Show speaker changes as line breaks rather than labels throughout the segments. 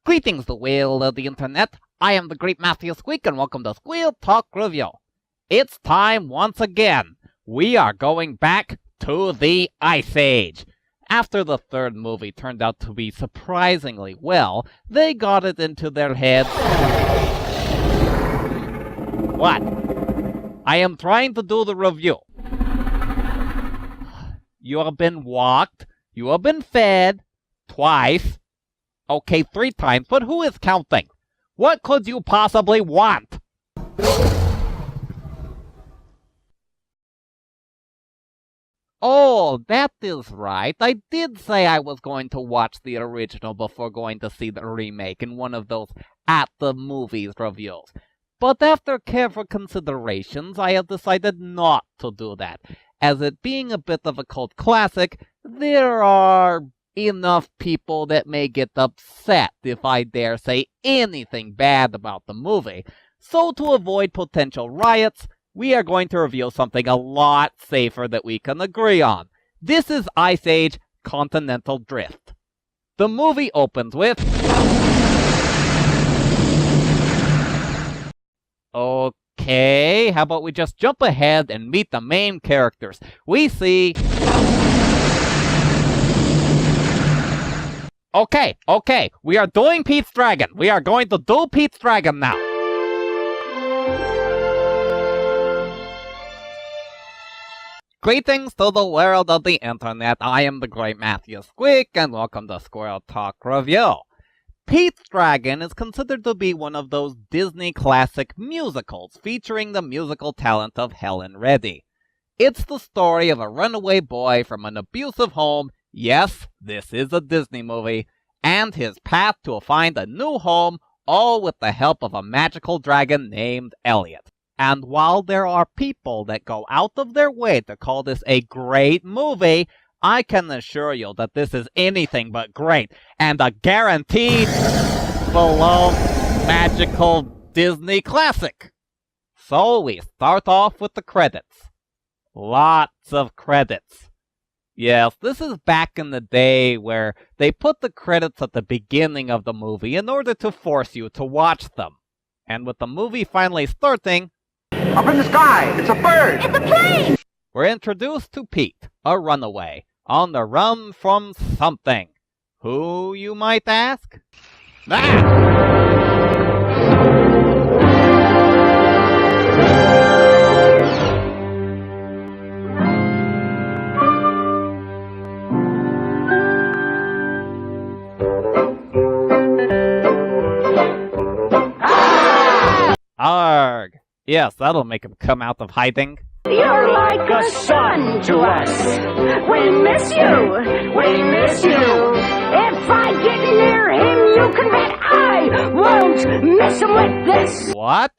Greetings, the whale of the internet. I am the great Matthew Squeak, and welcome to Squirrel Talk Review. It's time once again. We are going back to the Ice Age. After the third movie turned out to be surprisingly well, they got it into their heads. What? I am trying to do the review. You have been walked. You have been fed. Twice. Okay, 3 times, but who is counting? What could you possibly want? Oh, that is right. I did say I was going to watch the original before going to see the remake in one of those At the Movies reviews. But after careful considerations, I have decided not to do that. As it being a bit of a cult classic, there are enough people that may get upset if I dare say anything bad about the movie. So to avoid potential riots, we are going to review something a lot safer that we can agree on. This is Ice Age Continental Drift. The movie opens with... Okay, how about we just jump ahead and meet the main characters. We see... Okay, we are doing Pete's Dragon. We are going to do Pete's Dragon now. Greetings to the world of the internet. I am the great Matthew Squeak, and welcome to Squirrel Talk Review. Pete's Dragon is considered to be one of those Disney classic musicals featuring the musical talent of Helen Reddy. It's the story of a runaway boy from an abusive home. Yes, this is a Disney movie, and his path to find a new home, all with the help of a magical dragon named Elliot. And while there are people that go out of their way to call this a great movie, I can assure you that this is anything but great, and a guaranteed below magical Disney classic. So we start off with the credits. Lots of credits. Yes, this is back in the day where they put the credits at the beginning of the movie in order to force you to watch them. And with the movie finally starting...
Up in the sky! It's a bird!
It's a plane!
We're introduced to Pete, a runaway, on the run from something. Who, you might ask? Arg! Yes, that'll make him come out of hiding.
You're like a son to us. We miss you. We miss you. If I get near him, you can bet I won't miss him with this.
What?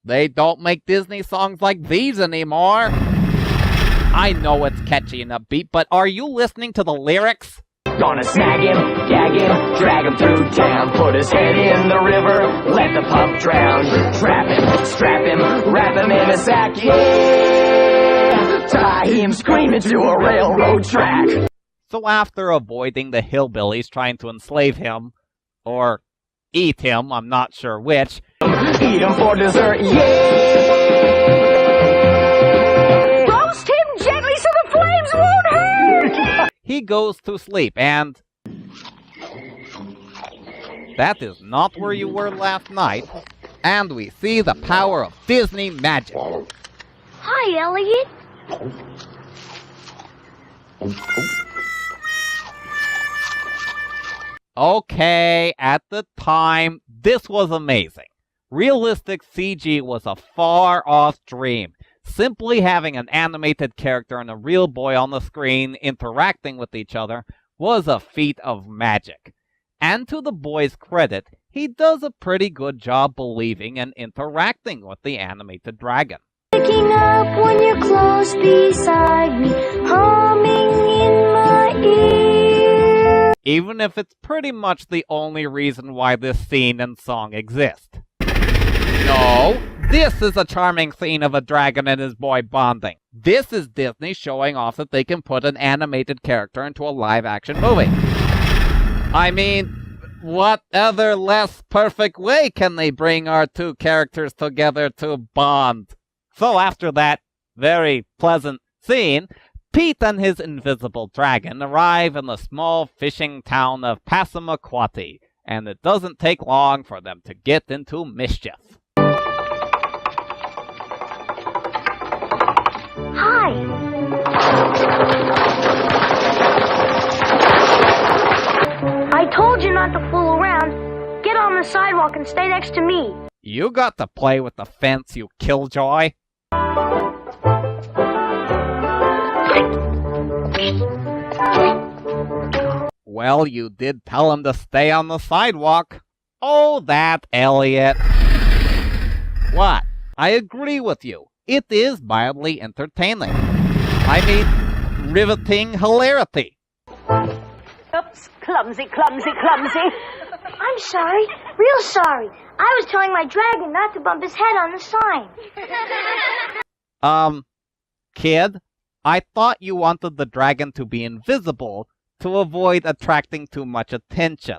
They don't make Disney songs like these anymore. I know it's catchy and upbeat, but are you listening to the lyrics?
Gonna snag him, gag him, drag him through town, put his head in the river, let the pup drown, trap him, strap him, wrap him in a sack, yeah! Tie him screaming to a railroad track.
So after avoiding the hillbillies trying to enslave him, or eat him, I'm not sure which.
Eat him for dessert, yeah!
Roast him gently so the flames won't hurt!
He goes to sleep, and... that is not where you were last night. And we see the power of Disney magic.
Hi, Elliot.
Okay, at the time, this was amazing. Realistic CG was a far-off dream. Simply having an animated character and a real boy on the screen interacting with each other was a feat of magic. And to the boy's credit, he does a pretty good job believing and interacting with the animated dragon.
Waking up when you're close beside me, humming in my ear.
Even if it's pretty much the only reason why this scene and song exist. No, this is a charming scene of a dragon and his boy bonding. This is Disney showing off that they can put an animated character into a live-action movie. I mean, What other less perfect way can they bring our two characters together to bond? So after that very pleasant scene, Pete and his invisible dragon arrive in the small fishing town of Passamaquoddy, and it doesn't take long for them to get into mischief.
Hi. I told you not to fool around. Get on the sidewalk and stay next to me.
You got to play with the fence, you killjoy. Well, you did tell him to stay on the sidewalk. Oh, that Elliot. What? I agree with you. It is mildly entertaining. I mean, riveting hilarity.
Oops, clumsy, clumsy, clumsy.
I'm sorry. Real sorry. I was telling my dragon not to bump his head on the sign.
Kid, I thought you wanted the dragon to be invisible to avoid attracting too much attention.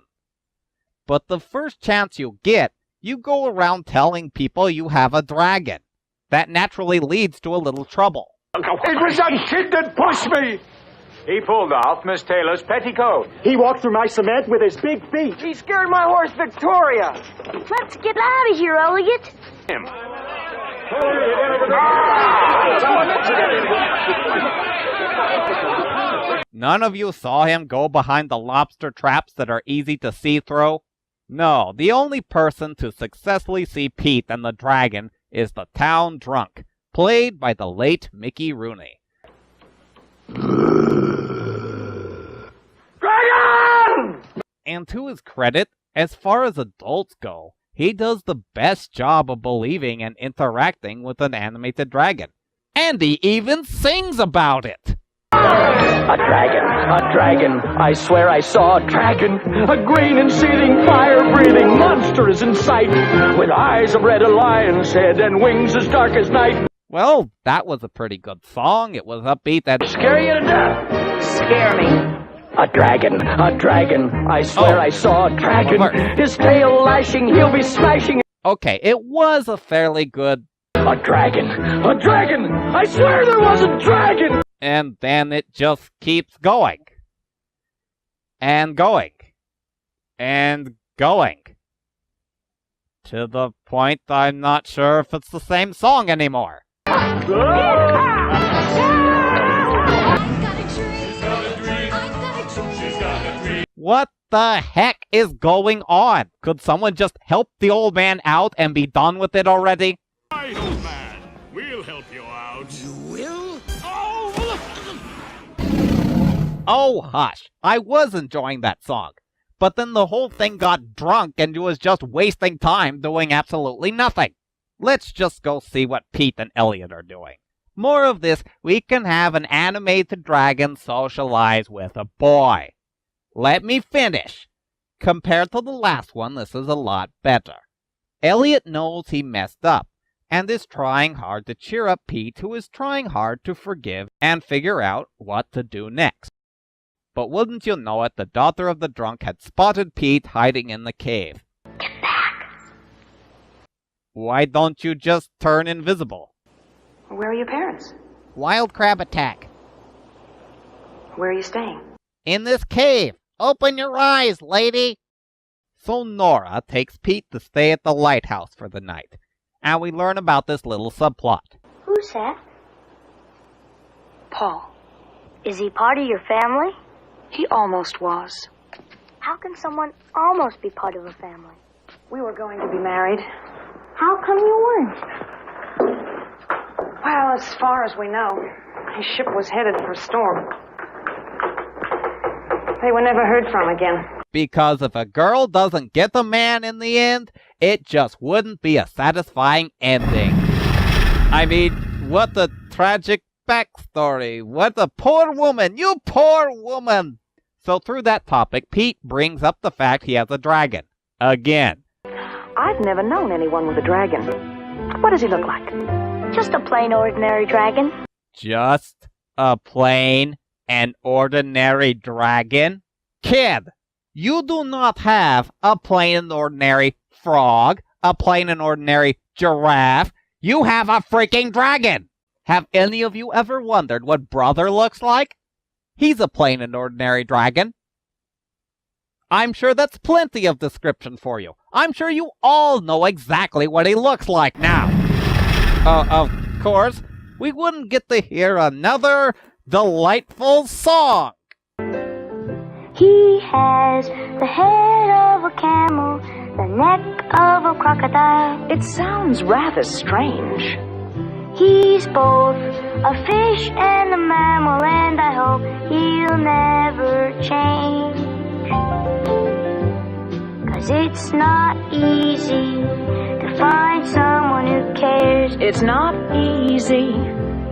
But the first chance you get, you go around telling people you have a dragon. That naturally leads to a little trouble.
It was that kid that pushed me!
He pulled off Miss Taylor's petticoat.
He walked through my cement with his big feet.
He scared my horse Victoria.
Let's get out of here, Elliot.
Him.
None of you saw him go behind the lobster traps that are easy to see through? No, the only person to successfully see Pete and the dragon is the town drunk, played by the late Mickey Rooney.
Dragon!
And to his credit, as far as adults go, he does the best job of believing and interacting with an animated dragon. And he even sings about it!
A dragon, I swear I saw a dragon. A green and seething, fire-breathing monster is in sight, with eyes of red, a lion's head, and wings as dark as night.
Well, that was a pretty good song. It was upbeat and
Scare you to death.
Scare me.
A dragon, I swear I saw a dragon. His tail lashing, he'll be smashing.
Okay, it was a fairly good...
A dragon, I swear there was a dragon.
And then it just keeps going. And going. And going. To the point I'm not sure if it's the same song anymore. What the heck is going on? Could someone just help the old man out and be done with it already?
Right, old man. We'll help you out. You will?
Oh, hush. I was enjoying that song. But then the whole thing got drunk and you was just wasting time doing absolutely nothing. Let's just go see what Pete and Elliot are doing. More of this, we can have an animated dragon socialize with a boy. Let me finish. Compared to the last one, this is a lot better. Elliot knows he messed up, and is trying hard to cheer up Pete, who is trying hard to forgive and figure out what to do next. But wouldn't you know it, the daughter of the drunk had spotted Pete hiding in the cave.
Get back.
Why don't you just turn invisible?
Where are your parents?
Wild crab attack.
Where are you staying?
In this cave. Open your eyes, lady. So Nora takes Pete to stay at the lighthouse for the night. And we learn about this little subplot.
Who's that?
Paul.
Is he part of your family?
He almost was.
How can someone almost be part of a family?
We were going to be married.
How come you weren't?
Well, as far as we know, his ship was headed for a storm. They were never heard from again.
Because if a girl doesn't get the man in the end, it just wouldn't be a satisfying ending. I mean, what a tragic backstory. What a poor woman. You poor woman. So through that topic, Pete brings up the fact he has a dragon. Again.
I've never known anyone with a dragon. What does he look like?
Just a plain ordinary dragon.
Just a plain and ordinary dragon? Kid, You do not have a plain and ordinary frog, a plain and ordinary giraffe. You have a freaking dragon! Have any of you ever wondered what Brother looks like? He's a plain and ordinary dragon. I'm sure that's plenty of description for you. I'm sure you all know exactly what he looks like now. Of course, we wouldn't get to hear another delightful song.
He has the head of a camel, the neck of a crocodile.
It sounds rather strange.
He's both a fish and a mammal, and I hope he'll never change. 'Cause it's not easy to find someone who cares.
It's not easy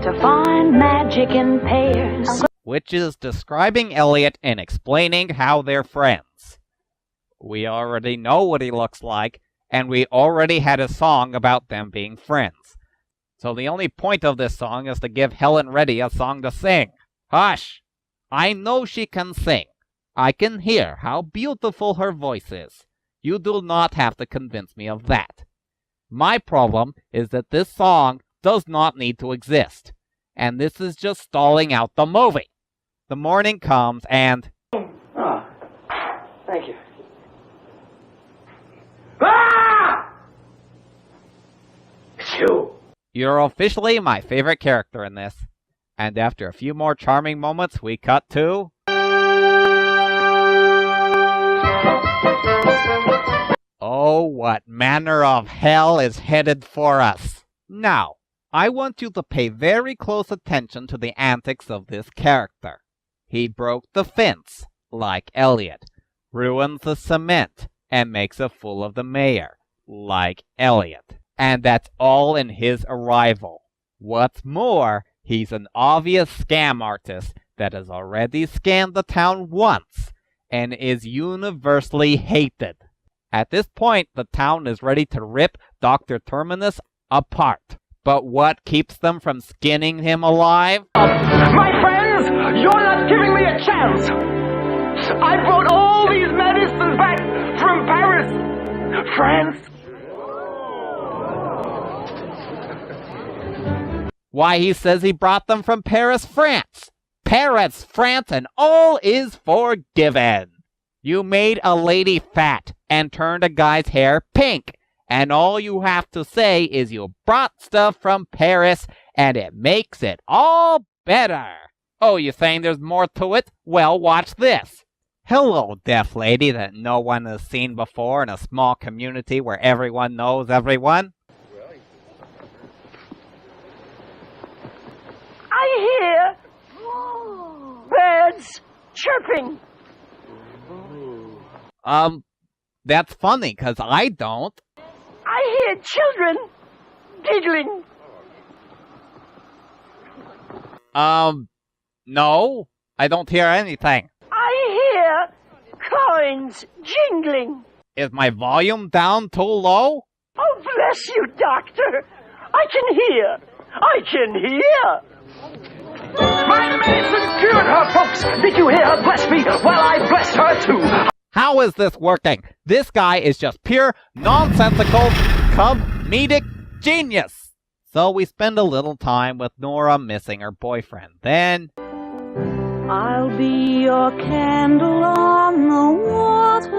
to find magic in pairs.
Which is describing Elliot and explaining how they're friends. We already know what he looks like, and we already had a song about them being friends. So the only point of this song is to give Helen Reddy a song to sing. Hush! I know she can sing. I can hear how beautiful her voice is. You do not have to convince me of that. My problem is that this song does not need to exist, and this is just stalling out the movie. The morning comes and...
Oh, thank you. Ah! Phew.
You're officially my favorite character in this. And after a few more charming moments, we cut to... Oh, what manner of hell is headed for us? Now, I want you to pay very close attention to the antics of this character. He broke the fence, like Elliot, ruins the cement, and makes a fool of the mayor, like Elliot. And that's all in his arrival. What's more, he's an obvious scam artist that has already scammed the town once and is universally hated. At this point, the town is ready to rip Dr. Terminus apart. But what keeps them from skinning him alive?
My friends, you're not giving me a chance. I brought all these medicines back from Paris, France.
Why, he says he brought them from Paris, France. Paris, France, and all is forgiven. You made a lady fat and turned a guy's hair pink. And all you have to say is you brought stuff from Paris and it makes it all better. Oh, you saying there's more to it? Well, watch this. Hello, deaf lady that no one has seen before in a small community where everyone knows everyone.
I hear birds chirping.
That's funny, 'cause I don't.
I hear children giggling.
No, I don't hear anything.
I hear coins jingling.
Is my volume down too low?
Oh, bless you, Doctor. I can hear. I can hear.
My medicine cured her, folks. Did you hear her bless me? Well, I blessed her too.
How is this working? This guy is just pure, nonsensical, comedic genius. So we spend a little time with Nora missing her boyfriend. Then...
I'll be your candle on the water.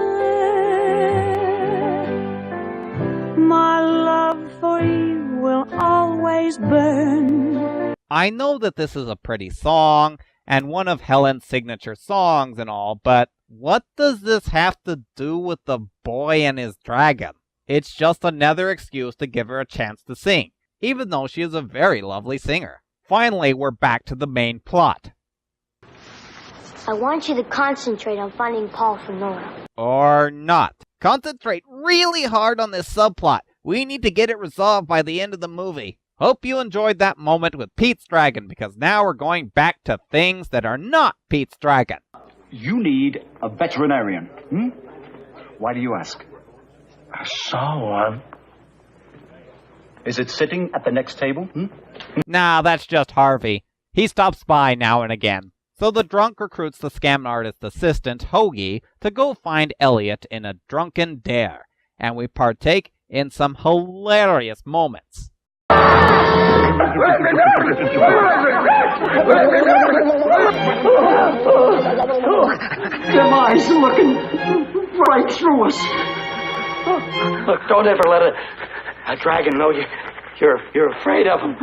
My love for you will always burn.
I know that this is a pretty song, and one of Helen's signature songs and all, but what does this have to do with the boy and his dragon? It's just another excuse to give her a chance to sing, even though she is a very lovely singer. Finally, we're back to the main plot.
I want you to concentrate on finding Paul for Nora.
Or not. Concentrate really hard on this subplot. We need to get it resolved by the end of the movie. Hope you enjoyed that moment with Pete's Dragon, because now we're going back to things that are not Pete's Dragon.
You need a veterinarian. Why do you ask?
I saw one.
Is it sitting at the next table?
Nah, that's just Harvey. He stops by now and again. So the drunk recruits the scam artist assistant, Hoagie, to go find Elliot in a drunken dare, and we partake in some hilarious moments.
Them eyes looking right through us.
Look, don't ever let a dragon know you're afraid of him.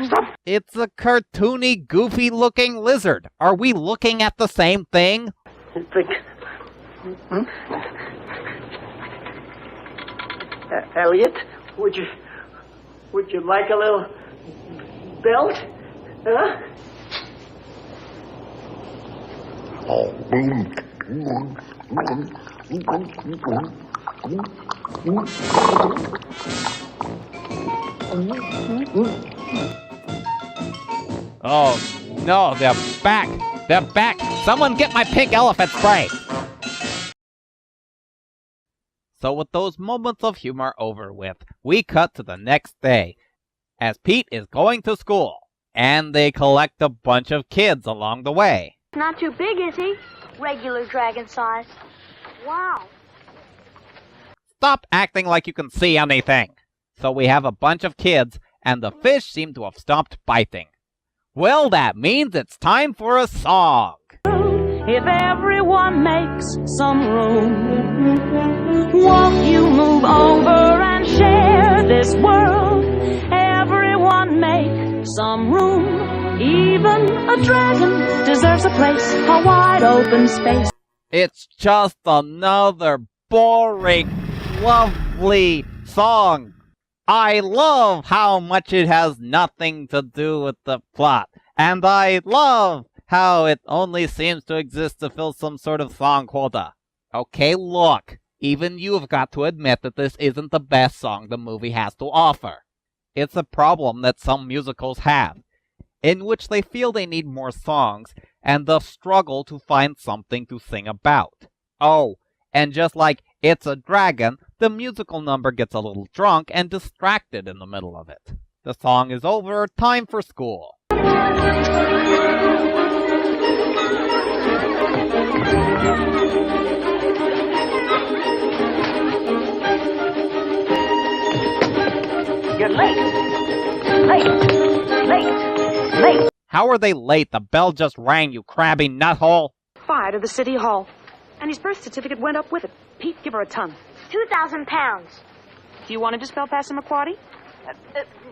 Stop.
It's a cartoony, goofy-looking lizard. Are we looking at the same thing?
Elliot, would you like a little belt? Huh?
Oh, no, they're back. They're back. Someone get my pink elephant spray. So with those moments of humor over with, we cut to the next day, as Pete is going to school, and they collect a bunch of kids along the way.
Not too big, is he? Regular dragon size. Wow.
Stop acting like you can see anything. So we have a bunch of kids, and the fish seem to have stopped biting. Well, that means it's time for a song.
If everyone makes some room, won't you move over and share this world? Everyone make some room. Even a dragon deserves a place, a wide open space.
It's just another boring, lovely song. I love how much it has nothing to do with the plot. And I love how it only seems to exist to fill some sort of song quota. Okay, look, even you've got to admit that this isn't the best song the movie has to offer. It's a problem that some musicals have, in which they feel they need more songs, and thus struggle to find something to sing about. Oh, and just like It's a Dragon, the musical number gets a little drunk and distracted in the middle of it. The song is over, time for school.
You're late.
How are they late? The bell just rang, you crabby nuthole.
Fire to the city hall. And his birth certificate went up with it. Pete, give her a ton.
2,000 pounds.
Do you want to dispel Passamaquoddy?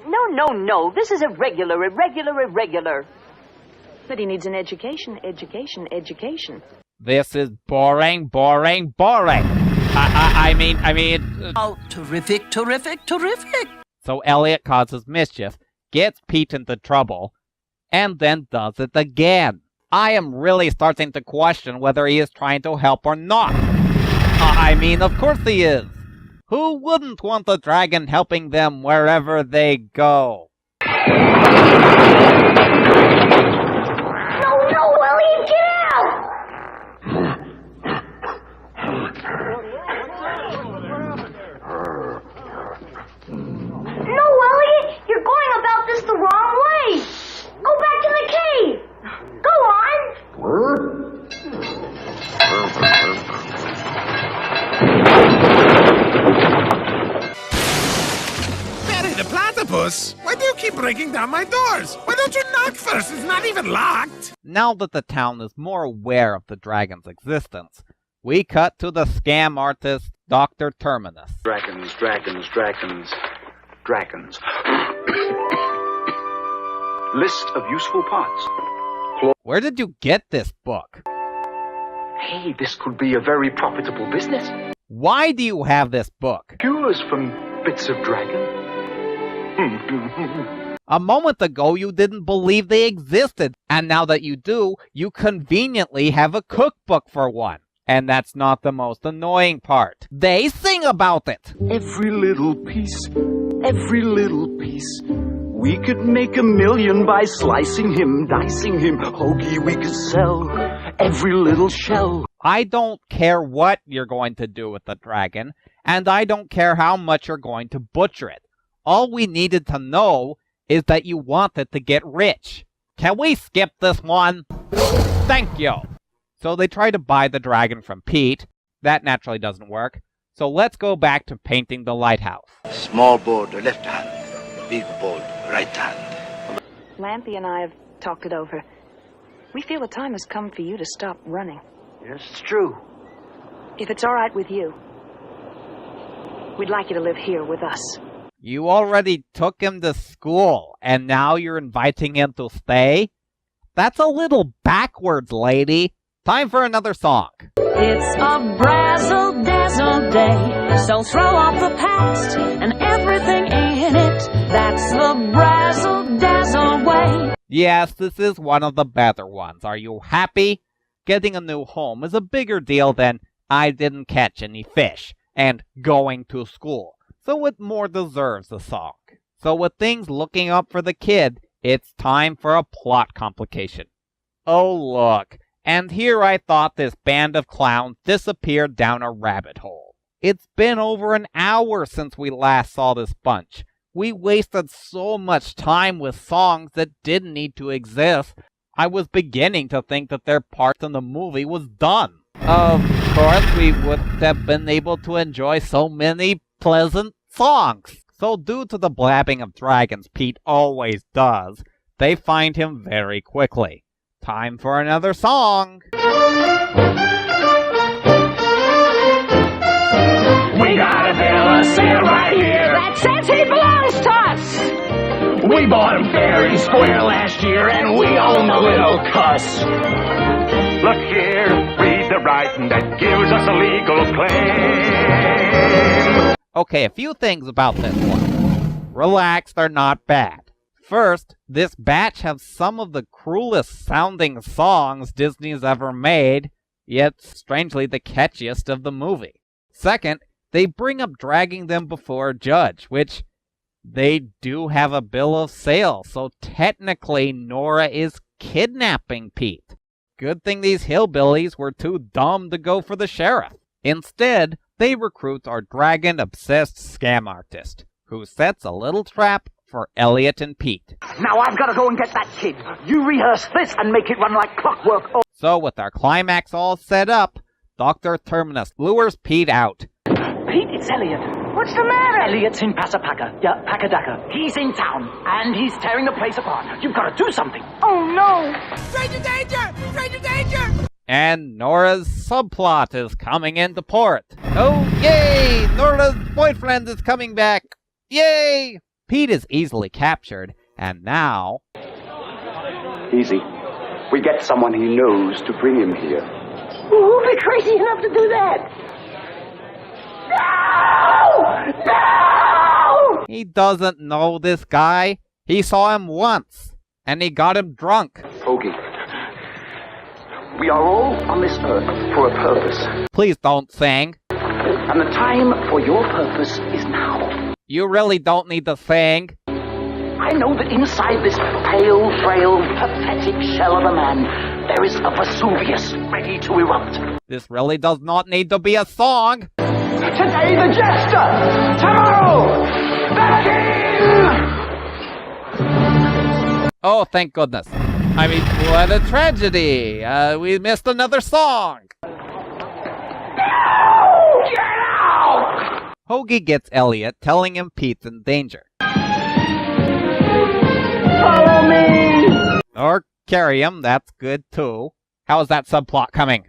No. This is irregular. But he needs an education.
This is boring. I mean...
Oh, terrific.
So Elliot causes mischief, gets Pete into trouble, and then does it again. I am really starting to question whether he is trying to help or not. Of course he is. Who wouldn't want the dragon helping them wherever they go?
No, Elliot, get out! No, Elliot, you're going about this the wrong way. Go back to the cave. Go on.
Barry the platypus? Why do you keep breaking down my doors? Why don't you knock first? It's not even locked.
Now that the town is more aware of the dragon's existence, we cut to the scam artist, Dr. Terminus.
Dragons. List of useful parts.
Where did you get this book?
Hey, this could be a very profitable business.
Why do you have this book?
Cures from bits of dragon.
A moment ago you didn't believe they existed, and now that you do, you conveniently have a cookbook for one. And that's not the most annoying part. They sing about it!
Every little piece. We could make $1 million by slicing him, dicing him. Hoagie we could sell. Every little shell.
I don't care what you're going to do with the dragon, and I don't care how much you're going to butcher it. All we needed to know is that you want it to get rich. Can we skip this one? Thank you. So they try to buy the dragon from Pete. That naturally doesn't work. So let's go back to painting the lighthouse.
Small board left hand, big board right hand.
Lampy and I have talked it over. We feel the time has come for you to stop running.
Yes, it's true.
If it's all right with you, we'd like you to live here with us.
You already took him to school, and now you're inviting him to stay? That's a little backwards, lady. Time for another song.
It's a brazzle-dazzle day, so throw off the past and everything in it. That's the brazzle-dazzle way.
Yes, this is one of the better ones. Are you happy? Getting a new home is a bigger deal than I didn't catch any fish and going to school, so it more deserves a song. So with things looking up for the kid, it's time for a plot complication. Oh look, and here I thought this band of clowns disappeared down a rabbit hole. It's been over an hour since we last saw this bunch. We wasted so much time with songs that didn't need to exist. I was beginning to think that their part in the movie was done. Of course, we wouldn't have been able to enjoy so many pleasant songs. So due to the blabbing of dragons Pete always does, they find him very quickly. Time for another song.
We got a fella sitting right here
That says he belongs to us.
We bought him fair and square last year, and we own the little cuss. Look here, read the writing that gives us a legal claim.
Okay, a few things about this one. Relax, they're not bad. First, this batch has some of the cruelest sounding songs Disney's ever made, yet strangely the catchiest of the movie. Second, they bring up dragging them before a judge, which they do have a bill of sale, so technically Nora is kidnapping Pete. Good thing these hillbillies were too dumb to go for the sheriff. Instead, they recruit our dragon-obsessed scam artist, who sets a little trap for Elliot and Pete.
Now I've got to go and get that kid. You rehearse this and make it run like clockwork.
So with our climax all set up, Dr. Terminus lures Pete out.
Pete, it's Elliot.
What's the matter?
Elliot's in Passapaca. Yeah, Pacadaca. He's in town, and he's tearing the place apart. You've got to do something.
Oh, no.
Stranger danger! Stranger danger!
And Nora's subplot is coming into port. Oh, yay! Nora's boyfriend is coming back. Yay! Pete is easily captured, and now...
Easy. We get someone he knows to bring him here.
Who'd be crazy enough to do that? No! No!
He doesn't know this guy. He saw him once, and he got him drunk.
Hoagie, we are all on this earth for a purpose.
Please don't sing.
And the time for your purpose is now.
You really don't need to sing.
I know that inside this pale, frail, pathetic shell of a man, there is a Vesuvius ready to erupt.
This really does not need to be a song.
Today the jester, tomorrow the king!
Oh, thank goodness. I mean, what a tragedy. We missed another song.
No! Get out!
Hoagie gets Elliot, telling him Pete's in danger.
Follow me!
Or carry him, that's good too. How's that subplot coming?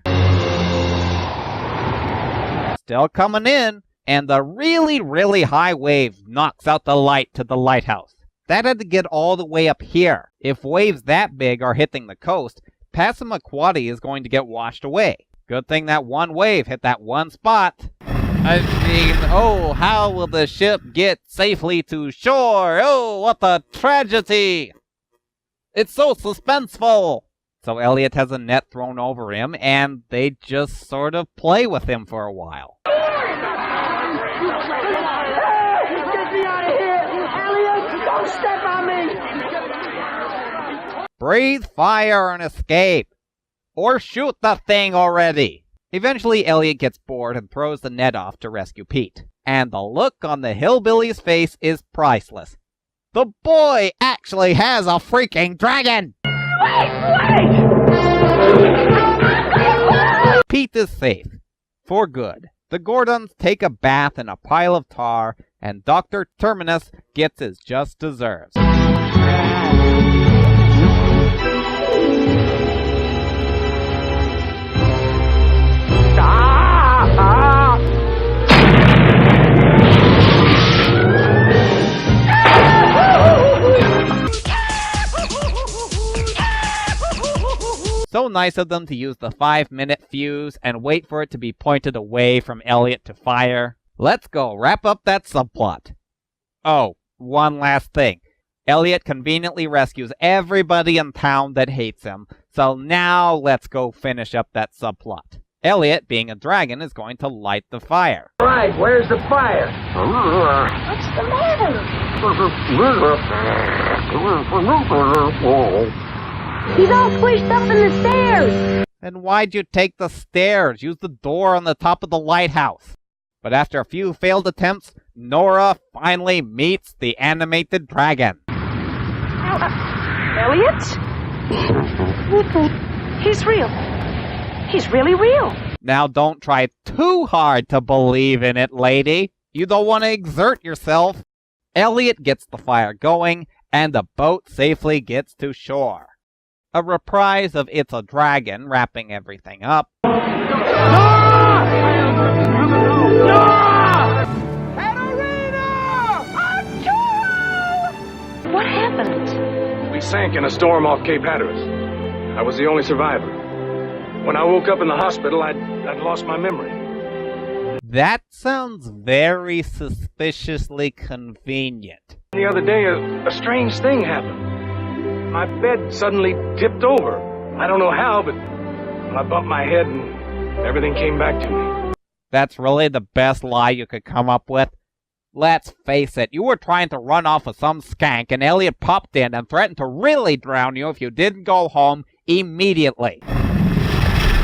Still coming in, and the really, really high wave knocks out the light to the lighthouse. That had to get all the way up here. If waves that big are hitting the coast, Passamaquoddy is going to get washed away. Good thing that one wave hit that one spot. I mean, oh, how will the ship get safely to shore? Oh, what a tragedy! It's so suspenseful! So Elliot has a net thrown over him, and they just sort of play with him for a while.
Get me out of here! Elliot, don't step on me!
Breathe fire and escape! Or shoot the thing already! Eventually, Elliot gets bored and throws the net off to rescue Pete. And the look on the hillbilly's face is priceless. The boy actually has a freaking dragon!
Wait!
Pete is safe. For good. The Gordons take a bath in a pile of tar, and Dr. Terminus gets his just deserves. So nice of them to use the 5-minute fuse and wait for it to be pointed away from Elliot to fire. Let's go wrap up that subplot. Oh, one last thing. Elliot conveniently rescues everybody in town that hates him, so now let's go finish up that subplot. Elliot, being a dragon, is going to light the fire.
Right, where's the fire?
What's the matter? He's all squished up in the stairs.
And why'd you take the stairs? Use the door on the top of the lighthouse. But after a few failed attempts, Nora finally meets the animated dragon.
Elliot? He's real. He's really real.
Now don't try too hard to believe in it, lady. You don't want to exert yourself. Elliot gets the fire going, and the boat safely gets to shore. A reprise of It's a Dragon wrapping everything up.
What happened?
We sank in a storm off Cape Hatteras. I was the only survivor. When I woke up in the hospital, I'd lost my memory.
That sounds very suspiciously convenient.
The other day, a strange thing happened. My bed suddenly tipped over. I don't know how, but I bumped my head and everything came back to me.
That's really the best lie you could come up with? Let's face it, you were trying to run off with some skank, and Elliot popped in and threatened to really drown you if you didn't go home immediately.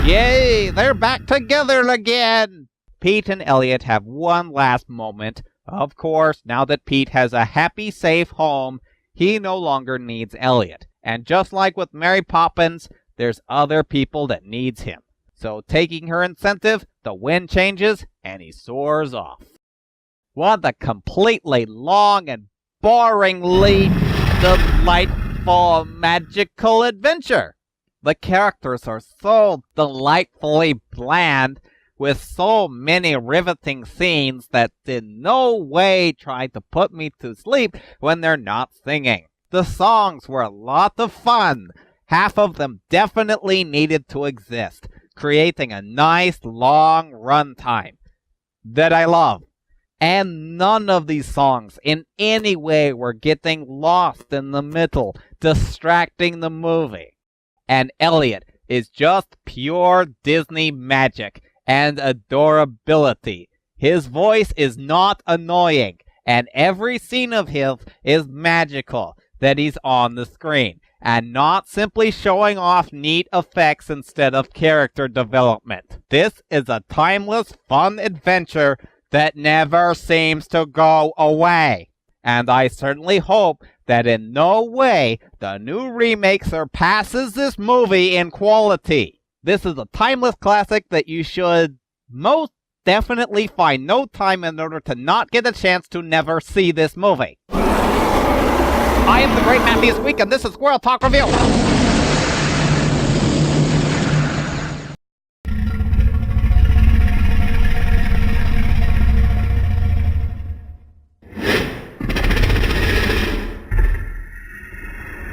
Yay, they're back together again! Pete and Elliot have one last moment. Of course, now that Pete has a happy, safe home, he no longer needs Elliot. And just like with Mary Poppins, there's other people that needs him. So taking her incentive, the wind changes, and he soars off. What a completely long and boringly delightful magical adventure! The characters are so delightfully bland, with so many riveting scenes that in no way try to put me to sleep when they're not singing. The songs were a lot of fun. Half of them definitely needed to exist, creating a nice long runtime that I love. And none of these songs in any way were getting lost in the middle, distracting the movie. And Elliot is just pure Disney magic and adorability. His voice is not annoying, and every scene of his is magical that he's on the screen, and not simply showing off neat effects instead of character development. This is a timeless, fun adventure that never seems to go away. And I certainly hope that in no way the new remake surpasses this movie in quality. This is a timeless classic that you should most definitely find no time in order to not get a chance to never see this movie. I am the Great Matthew Squeak, and this is Squirrel Talk Review.